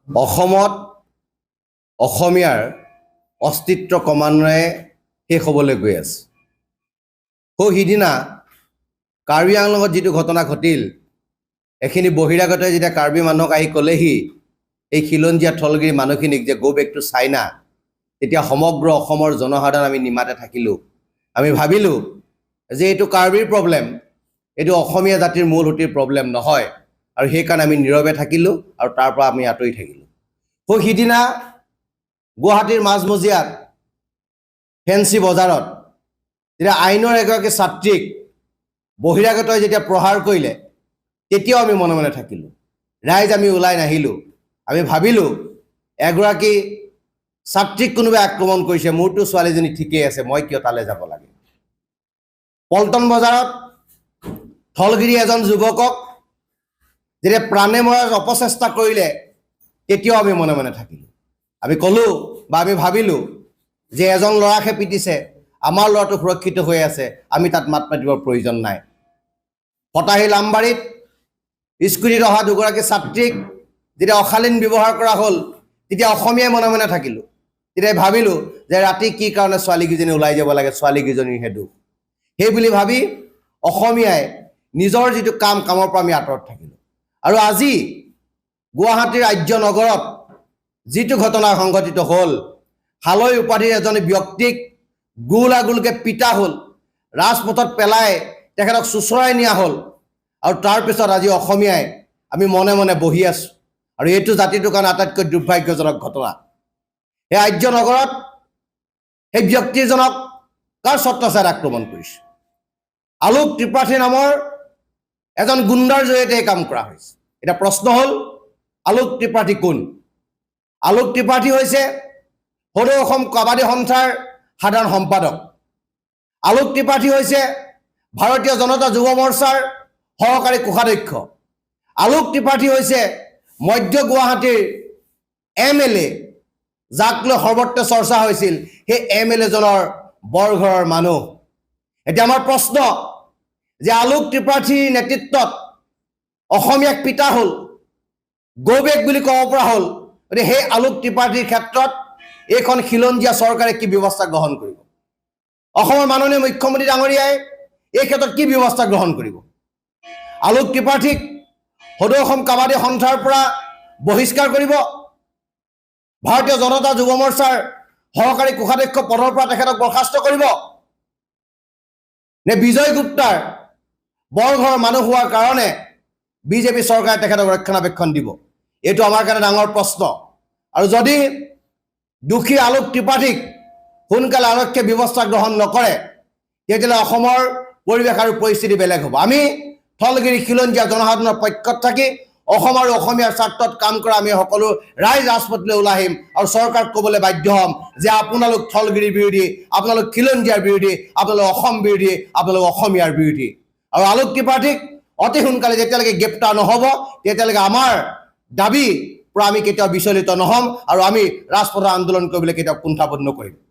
অসমত অসমীয়াৰ অস্তিত্ব ক্ৰমান্বয়ে শেষ হ'বলৈ গৈ আছে। সিদিনা কাৰ্বি আংলঙত যিটো ঘটনা ঘটিল, এইখিনি বহিৰাগতই যেতিয়া কাৰ্বি মানুহক আহি ক'লেহি এই খিলঞ্জীয়া থলগিৰি মানুহখিনিক যে গো বেক টু চাইনা, তেতিয়া সমগ্ৰ অসমৰ জনসাধাৰণ আমি নিমাতে থাকিলোঁ। আমি ভাবিলোঁ যে এইটো কাৰ্বিৰ প্ৰব্লেম, এইটো অসমীয়া জাতিৰ মূল সুঁতিৰ প্ৰব্লেম নহয়, আৰু সেইকাৰণে আমি নীৰৱে থাকিলোঁ আৰু তাৰ পৰা আমি আঁতৰি থাকিলোঁ। সিদিনা গুৱাহাটীৰ মাজমজিয়াত ফেঞ্চি বজাৰত যেতিয়া আইনৰ এগৰাকী ছাত্ৰীক বহিৰাগতই যেতিয়া প্ৰহাৰ কৰিলে, তেতিয়াও আমি মনে মনে থাকিলোঁ। ৰাইজ আমি ওলাই নাহিলোঁ। আমি ভাবিলোঁ এগৰাকী ছাত্ৰীক কোনোবাই আক্ৰমণ কৰিছে, মোৰতো ছোৱালীজনী ঠিকেই আছে, মই কিয় তালৈ যাব লাগে। পল্টন বজাৰত থলগিৰি এজন যুৱকক যেতিয়া প্ৰাণে মৰাৰ অপচেষ্টা কৰিলে, তেতিয়াও আমি মনে মনে থাকিলোঁ। আমি ক'লোঁ বা আমি ভাবিলোঁ যে এজন ল'ৰাকহে পিটিছে, আমাৰ ল'ৰাটো সুৰক্ষিত হৈ আছে, আমি তাত মাত মাতিবৰ প্ৰয়োজন নাই। ফটাহীল আমবাৰীত স্কুটিত অহা দুগৰাকী ছাত্ৰীক যেতিয়া অশালীন ব্যৱহাৰ কৰা হ'ল, তেতিয়া অসমীয়াই মনে মনে থাকিলোঁ। তেতিয়া ভাবিলোঁ যে ৰাতি কি কাৰণে ছোৱালীকেইজনী ওলাই যাব লাগে, ছোৱালীকেইজনীৰহে দুখ। সেই বুলি ভাবি অসমীয়াই নিজৰ যিটো কামৰ পৰা আমি আঁতৰত থাকিলোঁ। আৰু আজি গুৱাহাটীৰ আৰ্য নগৰত যিটো ঘটনা সংঘটিত হ'ল, হালৈ উপাধিৰ এজনী ব্যক্তিক গোলাগুলকৈ পিটা হ'ল, ৰাজপথত পেলাই তেখেতক চোঁচৰাই নিয়া হ'ল, আৰু তাৰপিছত আজি অসমীয়াই আমি মনে মনে বহি আছোঁ। আৰু এইটো জাতিটোৰ কাৰণে আটাইতকৈ দুৰ্ভাগ্যজনক ঘটনা। সেই আৰ্য নগৰত সেই ব্যক্তিজনক কাৰ ছত্ৰছায়াত আক্ৰমণ কৰিছে? আলোক ত্ৰিপাঠী নামৰ এজন গুণ্ডাৰ জৰিয়তে এই কাম কৰা হৈছে। এতিয়া প্ৰশ্ন হ'ল, আলোক ত্ৰিপাঠী কোন? আলোক ত্ৰিপাঠী হৈছে সদৌ অসম কাবাডী সন্থাৰ সাধাৰণ সম্পাদক। আলোক ত্ৰিপাঠী হৈছে ভাৰতীয় জনতা যুৱ মৰ্চাৰ সহকাৰী কোষাধ্যক্ষ। আলোক ত্ৰিপাঠী হৈছে মধ্য গুৱাহাটীৰ MLA, যাক লৈ সৰ্বত্ৰ চৰ্চা হৈছিল, সেই MLA জনৰ বৰঘৰৰ মানুহ। এতিয়া আমাৰ প্ৰশ্ন যে আলোক ত্ৰিপাঠীৰ নেতৃত্বত অসমীয়াক পিতা হ'ল, গৌবেক বুলি ক'ব পৰা হ'ল, গতিকে সেই আলোক ত্ৰিপাঠীৰ ক্ষেত্ৰত এইখন খিলঞ্জীয়া চৰকাৰে কি ব্যৱস্থা গ্ৰহণ কৰিব? অসমৰ মাননীয় মুখ্যমন্ত্ৰী ডাঙৰীয়াই এই ক্ষেত্ৰত কি ব্যৱস্থা গ্ৰহণ কৰিব? আলোক ত্ৰিপাঠীক সদৌ অসম কাবাডী সন্থাৰ পৰা বহিষ্কাৰ কৰিব? ভাৰতীয় জনতা যুৱ মৰ্চাৰ সহকাৰী কোষাধ্যক্ষ পদৰ পৰা তেখেতক বৰ্খাস্ত কৰিব? নে বিজয় গুপ্তাৰ বৰঘৰৰ মানুহ হোৱাৰ কাৰণে বিজেপি চৰকাৰে তেখেতক ৰক্ষণাবেক্ষণ দিব? এইটো আমাৰ কাৰণে ডাঙৰ প্ৰশ্ন। আৰু যদি দোষী আলোক ত্ৰিপাঠীক সোনকালে আৰক্ষীয়ে ব্যৱস্থা গ্ৰহণ নকৰে, তেতিয়াহ'লে অসমৰ পৰিৱেশ আৰু পৰিস্থিতি বেলেগ হ'ব। আমি থলগিৰি খিলঞ্জীয়া জনসাধাৰণৰ পক্ষত থাকি অসম আৰু অসমীয়াৰ স্বাৰ্থত কাম কৰা আমি সকলো ৰাইজ ৰাজপথলৈ ওলাই আহিম আৰু চৰকাৰক ক'বলৈ বাধ্য হ'ম যে আপোনালোক থলগিৰিৰ বিৰোধী, আপোনালোক খিলঞ্জীয়াৰ বিৰোধী, আপোনালোক অসম বিৰোধী, আপোনালোক অসমীয়াৰ বিৰোধী। আৰু আলোক ত্ৰিপাঠীক অতি সোনকালে যেতিয়ালৈকে গ্ৰেপ্তাৰ নহ'ব, তেতিয়ালৈকে আমাৰ দাবী পৰা আমি কেতিয়াও বিচলিত নহ'ম, আৰু আমি ৰাজপথৰ আন্দোলন কৰিবলৈ কেতিয়াও কুণ্ঠাবোধ নকৰিম।